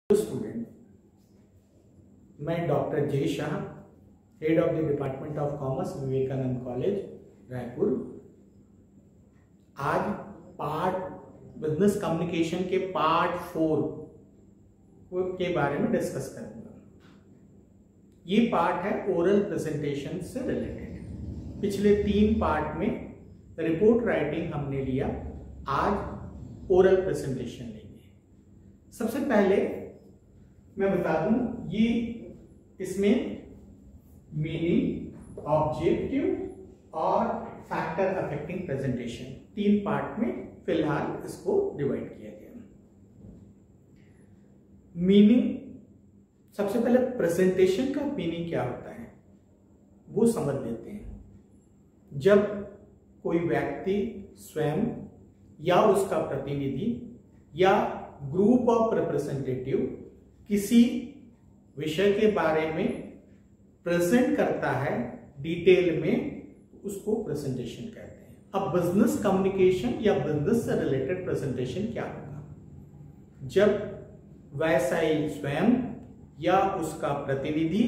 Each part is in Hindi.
स्टूडेंट, मैं doctor J Shah, head of the department of commerce, Vivekananda college, Raipur. आज बिजनेस कम्युनिकेशन के पार्ट 4 के बारे में डिस्कस करूंगा। ये पार्ट है ओरल प्रेजेंटेशन से रिलेटेड। पिछले 3 पार्ट में रिपोर्ट राइटिंग हमने लिया, आज ओरल प्रेजेंटेशन लेंगे। सबसे पहले मैं बता दूं, ये इसमें मीनिंग, ऑब्जेक्टिव और फैक्टर अफेक्टिंग प्रेजेंटेशन 3 पार्ट में फिलहाल इसको डिवाइड किया गया। मीनिंग, सबसे पहले प्रेजेंटेशन का मीनिंग क्या होता है वो समझ लेते हैं। जब कोई व्यक्ति स्वयं या उसका प्रतिनिधि या ग्रुप ऑफ रिप्रेजेंटेटिव किसी विषय के बारे में प्रेजेंट करता है डिटेल में, उसको प्रेजेंटेशन कहते हैं। अब बिजनेस कम्युनिकेशन या बिजनेस से रिलेटेड प्रेजेंटेशन क्या होगा? जब व्यवसायी स्वयं या उसका प्रतिनिधि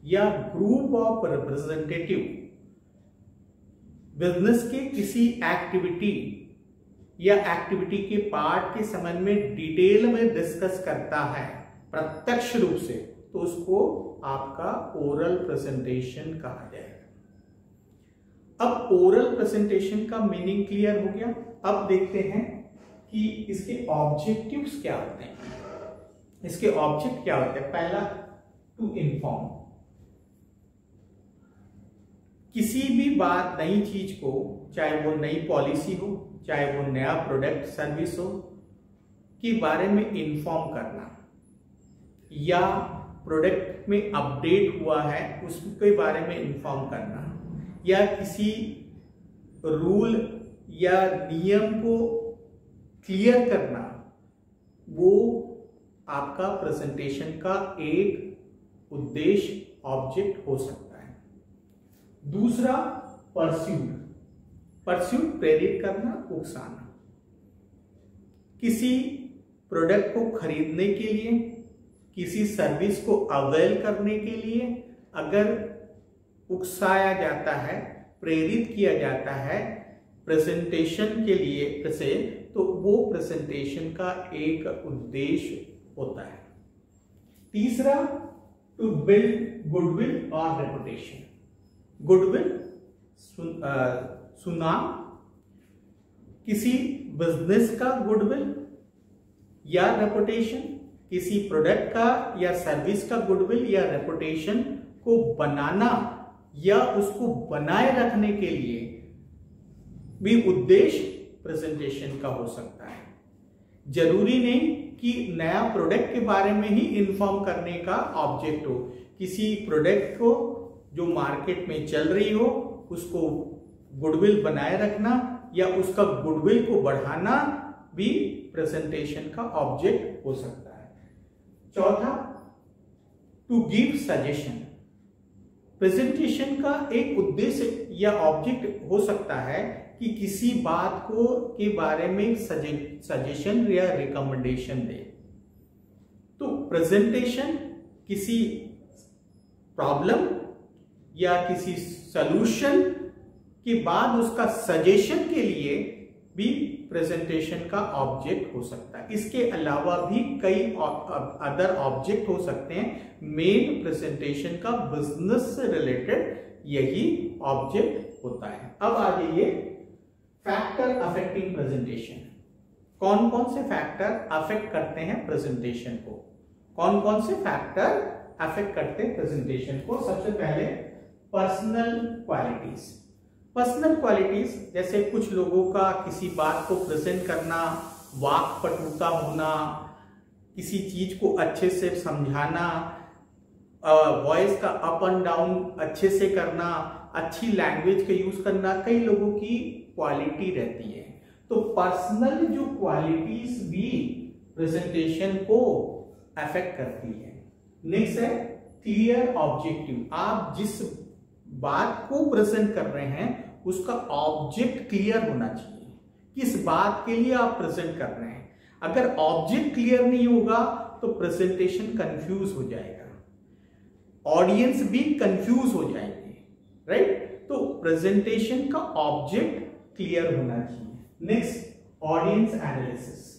या ग्रुप ऑफ रिप्रेजेंटेटिव बिजनेस के किसी एक्टिविटी या एक्टिविटी के पार्ट के संबंध में डिटेल में डिस्कस करता है प्रत्यक्ष रूप से, तो उसको आपका ओरल प्रेजेंटेशन कहा जाएगा। अब ओरल प्रेजेंटेशन का मीनिंग क्लियर हो गया। अब देखते हैं कि इसके ऑब्जेक्टिव्स क्या होते हैं। इसके ऑब्जेक्ट क्या होते हैं? पहला, टू इन्फॉर्म। किसी भी बात, नई चीज को, चाहे वो नई पॉलिसी हो, चाहे वो नया प्रोडक्ट सर्विस हो, के बारे में इन्फॉर्म करना, या प्रोडक्ट में अपडेट हुआ है उसके बारे में इन्फॉर्म करना, या किसी रूल या नियम को क्लियर करना, वो आपका प्रेजेंटेशन का एक उद्देश्य, ऑब्जेक्ट हो सकता है। दूसरा, परस्यूट। परस्यूट प्रेरित करना, उकसाना। किसी प्रोडक्ट को खरीदने के लिए, किसी सर्विस को अवेल करने के लिए अगर उकसाया जाता है, प्रेरित किया जाता है प्रेजेंटेशन के लिए से, तो वो प्रेजेंटेशन का एक उद्देश्य होता है। तीसरा, टू बिल्ड गुडविल और रेपुटेशन। गुडविल, सुनाम, किसी बिजनेस का गुडविल या रेपुटेशन, किसी प्रोडक्ट का या सर्विस का गुडविल या रेपुटेशन को बनाना या उसको बनाए रखने के लिए भी उद्देश्य प्रेजेंटेशन का हो सकता है। जरूरी नहीं कि नया प्रोडक्ट के बारे में ही इन्फॉर्म करने का ऑब्जेक्ट हो। किसी प्रोडक्ट को जो मार्केट में चल रही हो, उसको गुडविल बनाए रखना या उसका गुडविल को बढ़ाना भी प्रेजेंटेशन का ऑब्जेक्ट हो सकता है। चौथा, टू गिव सजेशन। प्रेजेंटेशन का एक उद्देश्य या ऑब्जेक्ट हो सकता है कि किसी बात को के बारे में सजेशन या रिकमेंडेशन दे। तो प्रेजेंटेशन किसी प्रॉब्लम या किसी सॉल्यूशन के बाद उसका सजेशन के लिए भी प्रेजेंटेशन का ऑब्जेक्ट हो सकता है। इसके अलावा भी कई अदर ऑब्जेक्ट हो सकते हैं। मेन प्रेजेंटेशन का बिजनेस से रिलेटेड यही ऑब्जेक्ट होता है। अब आ जाइए फैक्टर अफेक्टिंग प्रेजेंटेशन। कौन कौन से फैक्टर अफेक्ट करते हैं प्रेजेंटेशन को? कौन कौन से फैक्टर अफेक्ट करते हैं प्रेजेंटेशन को? सबसे पहले, पर्सनल क्वालिटीज। पर्सनल क्वालिटीज जैसे कुछ लोगों का किसी बात को प्रेजेंट करना, वाक्पटुता होना, किसी चीज को अच्छे से समझाना, वॉइस का अप एंड डाउन अच्छे से करना, अच्छी लैंग्वेज का यूज करना, कई लोगों की क्वालिटी रहती है। तो पर्सनल जो क्वालिटीज भी प्रेजेंटेशन को अफेक्ट करती है। नेक्स्ट है क्लियर ऑब्जेक्टिव। आप जिस बात को प्रेजेंट कर रहे हैं उसका ऑब्जेक्ट क्लियर होना चाहिए। किस बात के लिए आप प्रेजेंट कर रहे हैं? अगर ऑब्जेक्ट क्लियर नहीं होगा तो प्रेजेंटेशन कंफ्यूज हो जाएगा, ऑडियंस भी कंफ्यूज हो जाएंगे, राइट। तो प्रेजेंटेशन का ऑब्जेक्ट क्लियर होना चाहिए। Next, audience analysis.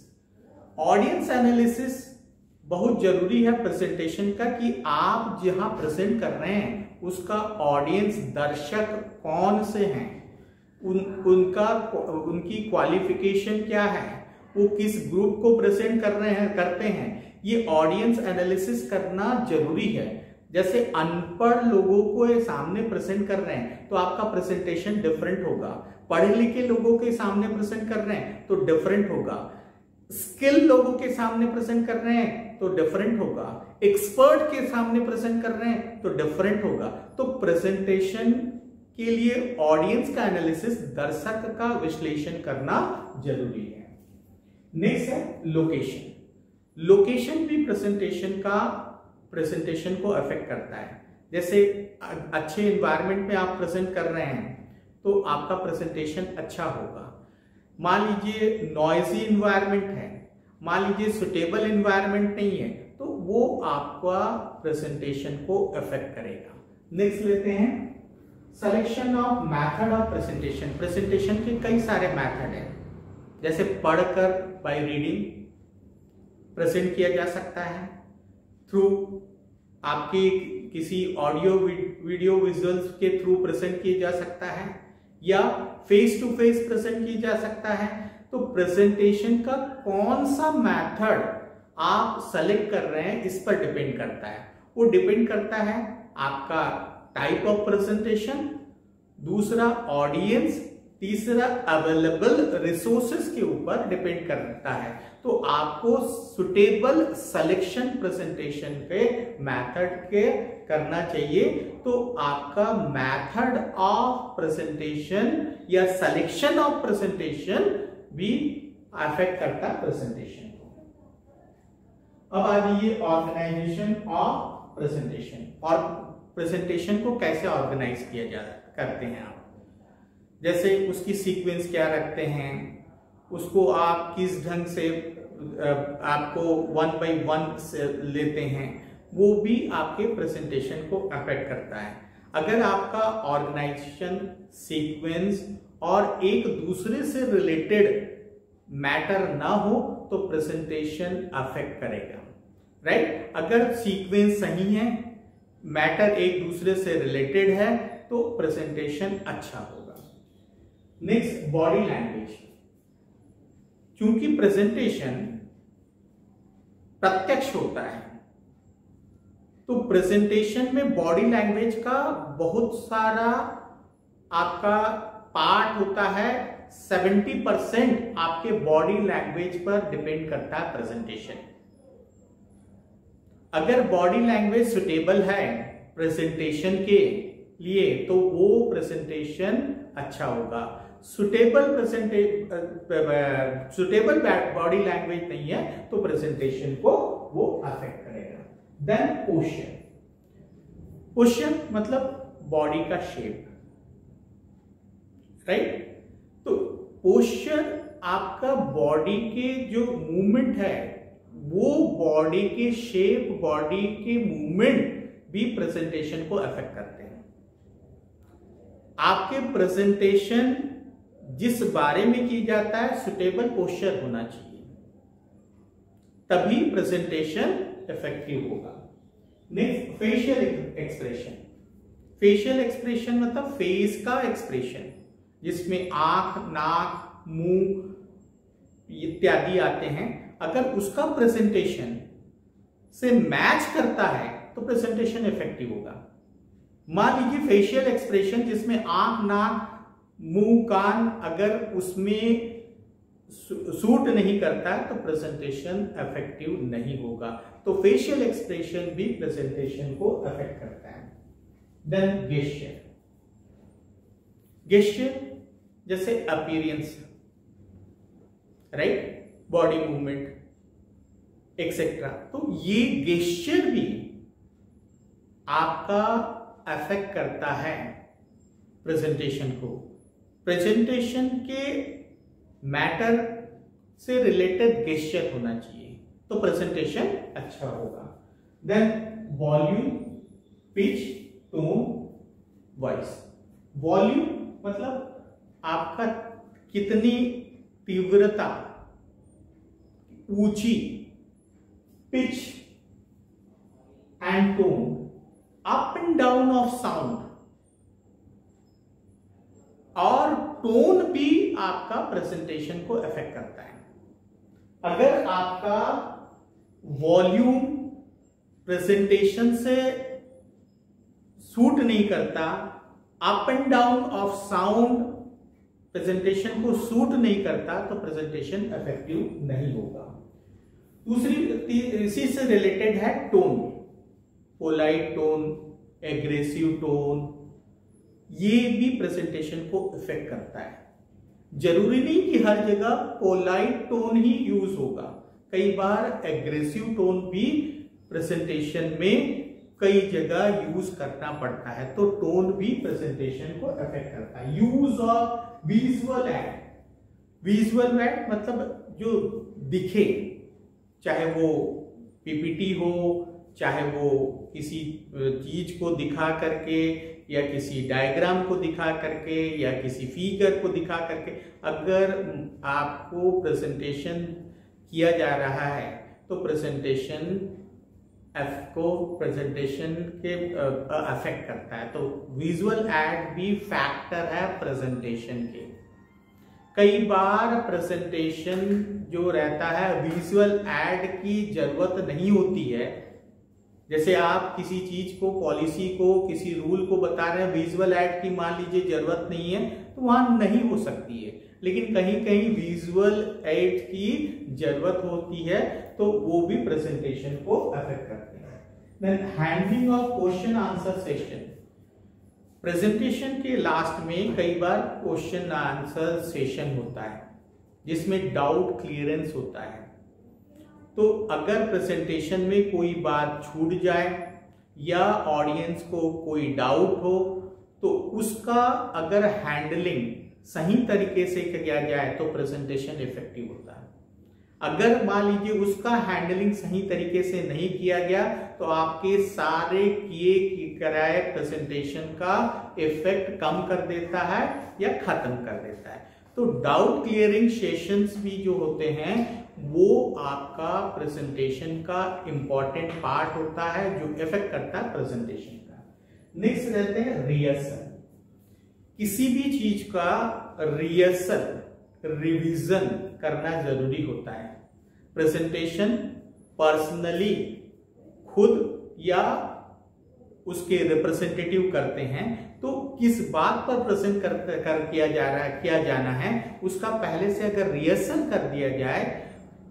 Audience analysis बहुत जरूरी है प्रेजेंटेशन का, कि आप जहां प्रेजेंट कर रहे हैं उसका ऑडियंस, दर्शक कौन से हैं, उनकी क्वालिफिकेशन क्या है, वो किस ग्रुप को प्रेजेंट करते हैं, ये ऑडियंस एनालिसिस करना जरूरी है। जैसे अनपढ़ लोगों को सामने प्रेजेंट कर रहे हैं तो आपका प्रेजेंटेशन डिफरेंट होगा, पढ़े लिखे लोगों के सामने प्रेजेंट कर रहे हैं तो डिफरेंट होगा, स्किल लोगों के सामने प्रेजेंट कर रहे हैं तो डिफरेंट होगा, एक्सपर्ट के सामने प्रेजेंट कर रहे हैं तो डिफरेंट होगा। तो प्रेजेंटेशन के लिए ऑडियंस का एनालिसिस, दर्शक का विश्लेषण करना जरूरी है। नेक्स्ट है लोकेशन। लोकेशन भी प्रेजेंटेशन को अफेक्ट करता है। जैसे अच्छे एनवायरनमेंट में आप प्रेजेंट कर रहे हैं तो आपका प्रेजेंटेशन अच्छा होगा। मान लीजिए नॉइजी एनवायरनमेंट है, मान लीजिए सुटेबल एनवायरनमेंट नहीं है, तो वो आपका प्रेजेंटेशन को अफेक्ट करेगा। नेक्स्ट लेते हैं selection of method of presentation. Presentation के कई सारे मेथड हैं, जैसे पढ़कर, बाय रीडिंग प्रेजेंट किया जा सकता है, थ्रू आपके किसी ऑडियो वीडियो विजुअल्स के थ्रू प्रेजेंट किया जा सकता है, या फेस टू फेस प्रेजेंट किया जा सकता है। तो प्रेजेंटेशन का कौन सा मेथड आप सेलेक्ट कर रहे हैं इस पर डिपेंड करता है। वो डिपेंड करता है आपका टाइप ऑफ प्रेजेंटेशन, दूसरा ऑडियंस, तीसरा अवेलेबल रिसोर्सेस के ऊपर डिपेंड करता है। तो आपको सुटेबल सिलेक्शन प्रेजेंटेशन के मेथड के करना चाहिए। तो आपका मेथड ऑफ प्रेजेंटेशन या सिलेक्शन ऑफ प्रेजेंटेशन भी अफेक्ट करता है प्रेजेंटेशन को। अब आ जाइए ऑर्गेनाइजेशन ऑफ प्रेजेंटेशन, और प्रेजेंटेशन को कैसे ऑर्गेनाइज किया करते हैं आप। जैसे उसकी सीक्वेंस क्या रखते हैं, उसको आप किस ढंग से आपको 1 by 1 से लेते हैं, वो भी आपके प्रेजेंटेशन को अफेक्ट करता है। अगर आपका ऑर्गेनाइजेशन, सीक्वेंस और एक दूसरे से रिलेटेड मैटर ना हो तो प्रेजेंटेशन अफेक्ट करेगा, राइट। अगर सीक्वेंस सही है, मैटर एक दूसरे से रिलेटेड है, तो प्रेजेंटेशन अच्छा होगा। Next, body language. क्योंकि प्रेजेंटेशन प्रत्यक्ष होता है, तो प्रेजेंटेशन में बॉडी लैंग्वेज का बहुत सारा आपका पार्ट होता है। 70% आपके बॉडी लैंग्वेज पर डिपेंड करता है प्रेजेंटेशन। अगर बॉडी लैंग्वेज सुटेबल है प्रेजेंटेशन के लिए तो वो प्रेजेंटेशन अच्छा होगा। सुटेबल बॉडी लैंग्वेज नहीं है तो प्रेजेंटेशन को वो अफेक्ट करेगा। Then posture. पोस्चर मतलब बॉडी का शेप, राइट। तो पोस्चर आपका बॉडी के जो मूवमेंट है, वो बॉडी के शेप, बॉडी के मूवमेंट भी प्रेजेंटेशन को अफेक्ट करते हैं। आपके प्रेजेंटेशन जिस बारे में की जाता है, सुटेबल पोस्चर होना चाहिए, तभी प्रेजेंटेशन इफेक्टिव होगा। Next, facial expression. Facial expression मतलब फेस का एक्सप्रेशन, जिसमें आंख, नाक, मुंह इत्यादि आते हैं। अगर उसका प्रेजेंटेशन से मैच करता है तो प्रेजेंटेशन इफेक्टिव होगा। मान लीजिए फेशियल एक्सप्रेशन जिसमें आंख, नाक, मुंह, कान अगर उसमें सूट नहीं करता है तो प्रेजेंटेशन इफेक्टिव नहीं होगा। तो फेशियल एक्सप्रेशन भी प्रेजेंटेशन को अफेक्ट करता है। Then gesture. गेस्चर जैसे appearance, right, body movement etcetera. तो ये गेस्चर भी आपका अफेक्ट करता है प्रेजेंटेशन को। प्रेजेंटेशन के मैटर से रिलेटेड गेस्चर होना चाहिए। तो प्रेजेंटेशन अच्छा होगा। Then volume, pitch, tone, voice. Volume मतलब आपका कितनी तीव्रता, ऊंची, pitch and tone, up and down of sound, और टोन भी आपका प्रेजेंटेशन को अफेक्ट करता है। अगर आपका वॉल्यूम प्रेजेंटेशन से सूट नहीं करता, up and down of sound presentation को सूट नहीं करता, तो प्रेजेंटेशन इफेक्टिव नहीं होगा। दूसरी इसी से रिलेटेड है tone, polite tone, aggressive tone, ये भी प्रेजेंटेशन को इफेक्ट करता है। जरूरी नहीं कि हर जगह पोलाइट टोन ही यूज होगा, कई बार एग्रेसिव टोन भी प्रेजेंटेशन में कई जगह यूज करना पड़ता है, तो टोन भी प्रेजेंटेशन को इफेक्ट करता है। Use of visual add, visual add मतलब जो दिखे, चाहे वो पीपीटी हो, चाहे वो किसी चीज को दिखा करके या किसी डायग्राम को दिखा करके या किसी फिगर को दिखा करके, अगर आपको प्रेजेंटेशन किया जा रहा है तो प्रेजेंटेशन के अफेक्ट करता है। तो विजुअल एड भी फैक्टर है प्रेजेंटेशन के। कई बार प्रेजेंटेशन जो रहता है विजुअल एड की जरूरत नहीं होती है। जैसे आप किसी चीज को, पॉलिसी को, किसी रूल को बता रहे हैं, विजुअल एड की मान लीजिए जरूरत नहीं है, तो वहां नहीं हो सकती है। लेकिन कहीं कहीं विजुअल एड की जरूरत होती है, तो वो भी प्रेजेंटेशन को अफेक्ट करते हैं। Then handling of question answer session. Presentation के लास्ट में कई बार क्वेश्चन आंसर सेशन होता है जिसमें डाउट क्लियरेंस होता है। तो अगर प्रेजेंटेशन में कोई बात छूट जाए या ऑडियंस को कोई डाउट हो, तो उसका अगर हैंडलिंग सही तरीके से किया जाए तो प्रेजेंटेशन इफेक्टिव होता है। अगर मान लीजिए उसका हैंडलिंग सही तरीके से नहीं किया गया, तो आपके सारे किए कराए प्रेजेंटेशन का इफेक्ट कम कर देता है या खत्म कर देता है। तो डाउट क्लियरिंग सेशंस भी जो होते हैं वो आपका प्रेजेंटेशन का इंपॉर्टेंट पार्ट होता है, जो इफेक्ट करता है प्रेजेंटेशन का। नेक्स्ट रहते हैं रिहर्सल। किसी भी चीज का रिहर्सल, रिवीजन करना जरूरी होता है। प्रेजेंटेशन पर्सनली खुद या उसके रिप्रेजेंटेटिव करते हैं, तो किस बात पर प्रेजेंट किया जाना है, उसका पहले से अगर रिहर्सल कर दिया जाए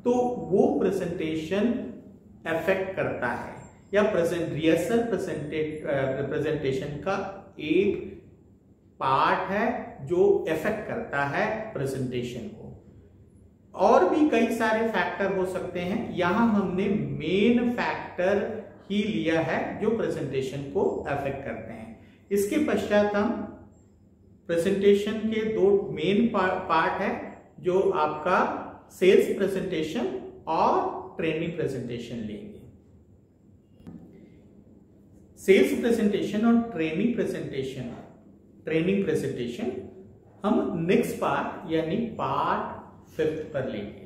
तो वो प्रेजेंटेशन इफेक्ट करता है। या रिहर्सल प्रेजेंटेशन का एक पार्ट है जो इफेक्ट करता है प्रेजेंटेशन को। और भी कई सारे फैक्टर हो सकते हैं, यहां हमने मेन फैक्टर ही लिया है जो प्रेजेंटेशन को अफेक्ट करते हैं। इसके पश्चात हम प्रेजेंटेशन के दो मेन पार्ट है, जो आपका सेल्स प्रेजेंटेशन और ट्रेनिंग प्रेजेंटेशन लेंगे। सेल्स प्रेजेंटेशन और ट्रेनिंग प्रेजेंटेशन हम नेक्स्ट पार्ट यानी पार्ट 5 पर लेंगे।